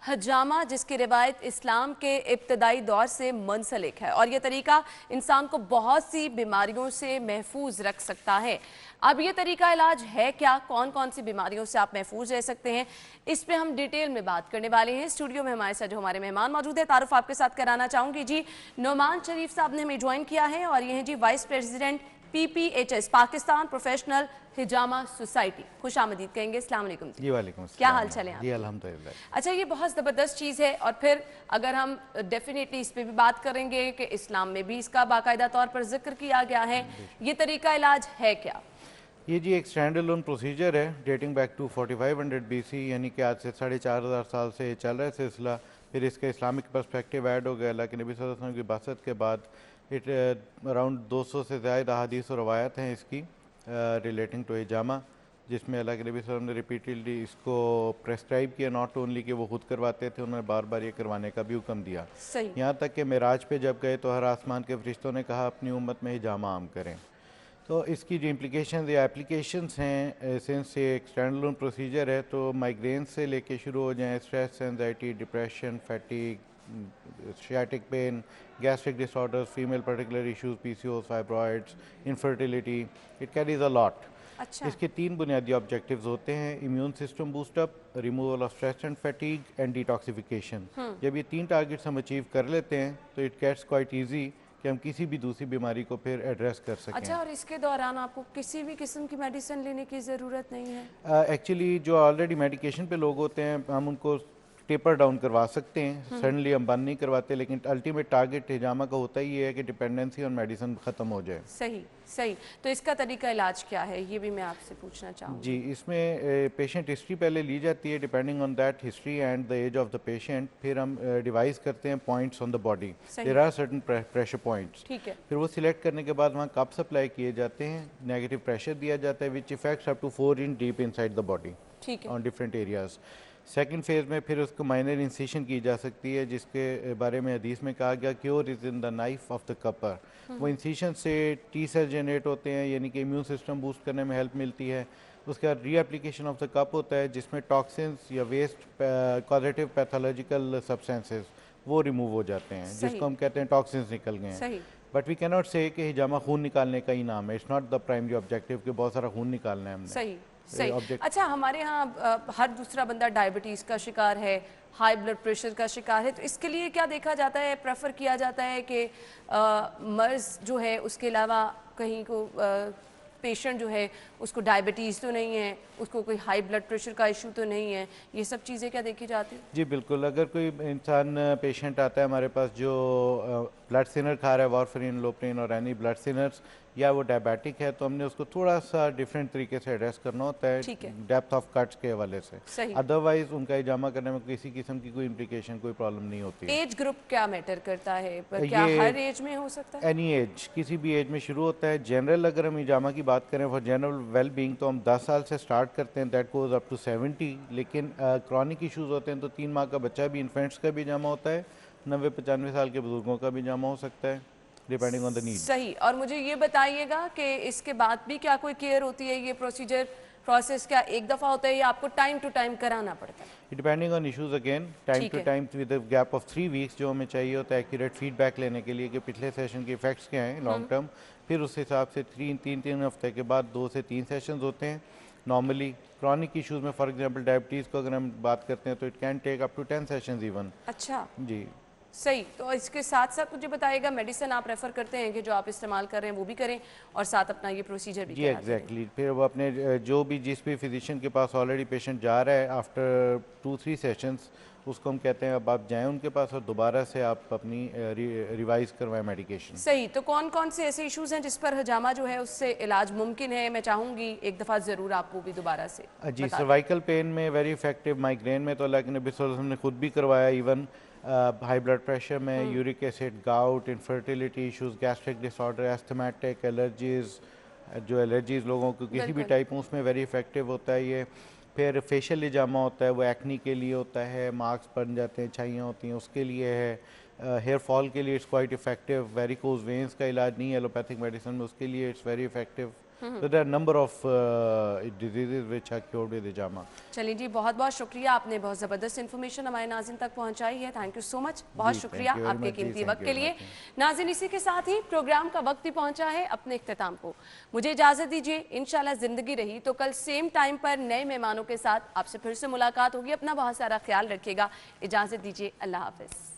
हजामा, जिसकी रिवायत इस्लाम के इब्तदाई दौर से मुंसलिक है और ये तरीका इंसान को बहुत सी बीमारियों से महफूज रख सकता है। अब ये तरीका इलाज है क्या, कौन कौन सी बीमारियों से आप महफूज रह सकते हैं, इस पे हम डिटेल में बात करने वाले हैं। स्टूडियो में हमारे साथ जो हमारे मेहमान मौजूद है, तारुफ आपके साथ कराना चाहूँगी जी। नोमान शरीफ साहब ने हमें ज्वाइन किया है और ये हैं जी vice president PPHS Pakistan professional Hijama society. खुश आमदीद कहेंगे। अस्सलाम वालेकुम जी। वालेकुम अस्सलाम। क्या हाल चाल है? जी अल्हम्दुलिल्लाह। अच्छा, ये बहुत ज़बरदस्त चीज़ है और फिर अगर हम डेफिनेटली इस पे भी बात करेंगे कि इस्लाम में भी इसका बाकायदा तौर पर जिक्र किया गया है। ये तरीका इलाज है क्या? ये जी एक स्टैंड अलोन प्रोसीजर है डेटिंग बैक टू 4500 BC, यानी कि आज से 4500 साल से चल रहा है सिलसिला। फिर इसका इस्लामिक पर्सपेक्टिव ऐड हो गया अल्लाह के नबी सल्लल्लाहु अलैहि वसल्लम की बासत के बाद। अराउंड 200 से ज़्यादा अहादीस और रवायत हैं इसकी रिलेटिंग टू हिजामा, जिसमें अल्लाह के नबी सल्लल्लाहु अलैहि वसल्लम ने रिपीटेडली इसको प्रेस्क्राइब किया। नॉट ओनली कि वो खुद करवाते थे, उन्होंने बार बार ये करवाने का भी हुक्म दिया। यहाँ तक कि मेराज पे जब गए तो हर आसमान के फरिश्तों ने कहा अपनी उम्मत में हिजामा आम करें। तो इसकी जो इम्प्लिकेशन या एप्लीकेशंस हैं, सिंस ये एक स्टैंड अलोन प्रोसीजर है, तो माइग्रेन से लेके शुरू हो जाएँ, stress, anxiety, depression, fatigue, sciatic pain, gastric disorders, female particular issues, PCOS, fibroids, infertility, it carries a lot. अच्छा। इसके 3 बुनियादी ऑब्जेक्टिव्स होते हैं: immune system boost up, removal of stress and fatigue and detoxification. जब ये 3 टारगेट्स हम अचीव कर लेते हैं तो इट गेट्स क्वाइट ईजी कि हम किसी भी दूसरी बीमारी को फिर एड्रेस कर सकें। अच्छा, और इसके दौरान आपको किसी भी किस्म की मेडिसिन लेने की ज़रूरत नहीं है? एक्चुअली जो ऑलरेडी मेडिकेशन पे लोग होते हैं, हम उनको टेपर डाउन करवा सकते हैं, सडनली हम बंद नहीं करवाते, लेकिन अल्टीमेट टारगेट हिजामा का होता ही है कि डिपेंडेंसी ऑन मेडिसिन ख़त्म हो जाए। सही सही। तो इसका तरीका इलाज क्या है, ये भी मैं आपसे पूछना चाहूँगी। जी, इसमें पेशेंट हिस्ट्री पहले ली जाती है, depending on that history and the age of the patient. फिर हम डिवाइस करते हैं points on the body, there are certain pressure points. ठीक है। फिर वो सिलेक्ट करने के बाद वहाँ कप्स अप्लाई किए जाते हैं, नेगेटिव प्रेशर दिया जाता है which effects up to 4 inch deep inside the body. ठीक है। On different areas. Second phase में फिर उसको माइनर इंसिशन की जा सकती है, जिसके बारे में हदीस में कहा गया cure is in the knife of the cupper. वो इंसिशन से टी सेल जनरेट होते हैं, यानी कि इम्यून सिस्टम बूस्ट करने में हेल्प मिलती है। उसके बाद रीएप्लीकेशन ऑफ द कप होता है, जिसमें टॉक्सिन्स या वेस्ट कॉजेटिव पैथोलॉजिकल सब्सटेंसेस वो रिमूव हो जाते हैं, जिसको हम कहते हैं टॉक्सिन्स निकल गए हैं। बट वी कैन नॉट से कि हिजामा खून निकालने का ही नाम है। It's not the primary objective कि बहुत सारा खून निकालना है हमने। सही सही। अच्छा, हमारे यहाँ हर दूसरा बंदा डायबिटीज़ का शिकार है, हाई ब्लड प्रेशर का शिकार है, तो इसके लिए क्या देखा जाता है, प्रेफर किया जाता है कि मर्ज़ जो है उसके अलावा कहीं को पेशेंट जो है उसको डायबिटीज़ तो नहीं है, उसको कोई हाई ब्लड प्रेशर का इशू तो नहीं है, ये सब चीज़ें क्या देखी जाती है? जी बिल्कुल। अगर कोई इंसान पेशेंट आता है हमारे पास जो ब्लड थिनर खा रहा है, वारफरिन, लोप्रिन और एनी ब्लड थिनर्स, या वो डायबिटिक है, तो हमने उसको थोड़ा सा डिफरेंट तरीके से एड्रेस करना होता है, डेप्थ ऑफ कट्स के हवाले से। अदरवाइज उनका हिजामा करने में किसी किस्म की कोई इम्प्लिकेशन, कोई प्रॉब्लम नहीं होती है। एज ग्रुप क्या मैटर करता है? क्या हर एज में हो सकता है? एनी एज, किसी भी एज में शुरू होता है। जनरल अगर हम हिजामा की बात करें फॉर जनरल वेल बीइंग, तो हम 10 साल से स्टार्ट करते हैं, दैट गोज अप टू 70। लेकिन क्रॉनिक इश्यूज होते हैं तो 3 माह का बच्चा भी, इन्फेंट्स का भी हिजामा होता है, 90-95 साल के बुजुर्गों का भी हिजामा हो सकता है, डिपेंडिंग ऑन द नीड। सही। और मुझे ये बताइएगा कि इसके बाद भी क्या कोई केयर होती है? ये प्रोसेस क्या एक दफ़ा होता है या आपको टाइम टू टाइम कराना पड़ता है? Depending on issues again, time to time with a gap of 3 weeks जो हमें चाहिए होता है एक्यूरेट फीडबैक लेने के लिए कि पिछले सेशन के इफेक्ट्स क्या हैं लॉन्ग टर्म। फिर उस हिसाब से 3 हफ्ते के बाद 2 से 3 सेशंस होते हैं नॉर्मली। क्रॉनिक इश्यूज में फॉर एग्जांपल डायबिटीज़ को अगर हम बात करते हैं तो it can take up to 10 sessions even. अच्छा जी सही। तो इसके साथ साथ मुझे बताइएगा मेडिसिन आप रेफ़र करते हैं कि जो आप इस्तेमाल कर रहे हैं वो भी करें और साथ अपना ये प्रोसीजर भी जी एग्जैक्टली। फिर वो अपने जो भी जिस भी फिजिशियन के पास ऑलरेडी पेशेंट जा रहा है आफ्टर 2-3 सेशंस, उसको हम कहते हैं अब आप जाएं उनके पास और दोबारा से आप अपनी रिवाइज करवाएं मेडिकेशन। सही। तो कौन कौन से ऐसे इश्यूज हैं जिस पर हिजामा जो है उससे इलाज मुमकिन है? मैं चाहूँगी एक दफ़ा ज़रूर आप वो भी दोबारा से जी। सर्वाइकल पेन में वेरी इफेक्टिव, माइग्रेन में तो अल्लाह के नबी सल्लल्लाहु अलैहि वसल्लम ने खुद भी करवाया, इवन हाई ब्लड प्रेशर में, uric acid, gout, infertility issues, gastric disorder, asthmatic, allergies, जो एलर्जीज लोगों को किसी भी टाइप में, उसमें वेरी इफेक्टिव होता है ये। फिर फेशियल हिजामा होता है, वो एक्नी के लिए होता है, मार्क्स बन जाते हैं, छाइयाँ होती हैं, उसके लिए है। हेयर फॉल के लिए it's quite effective. Varicose veins का इलाज नहीं है एलोपैथिक मेडिसिन में, उसके लिए it's very effective. So there are number of diseases which are cured with hijama. चलिए जी, बहुत बहुत शुक्रिया, आपने बहुत ज़बरदस्त इन्फॉर्मेशन हमारे नाज़रीन तक पहुंचाई है। थैंक यू सो मच, बहुत जी, शुक्रिया thank you very आपके much, जी, कीमती thank वक्त you के very लिए। much। नाज़रीन, इसी के साथ ही प्रोग्राम का वक्त भी पहुंचा है अपने इख्तिताम को। मुझे इजाज़त दीजिए, इंशाल्लाह ज़िंदगी रही तो कल सेम टाइम पर नए मेहमानों के साथ आपसे फिर से मुलाकात होगी। अपना बहुत सारा ख्याल रखिएगा, इजाज़त दीजिए, अल्लाह हाफ़िज़।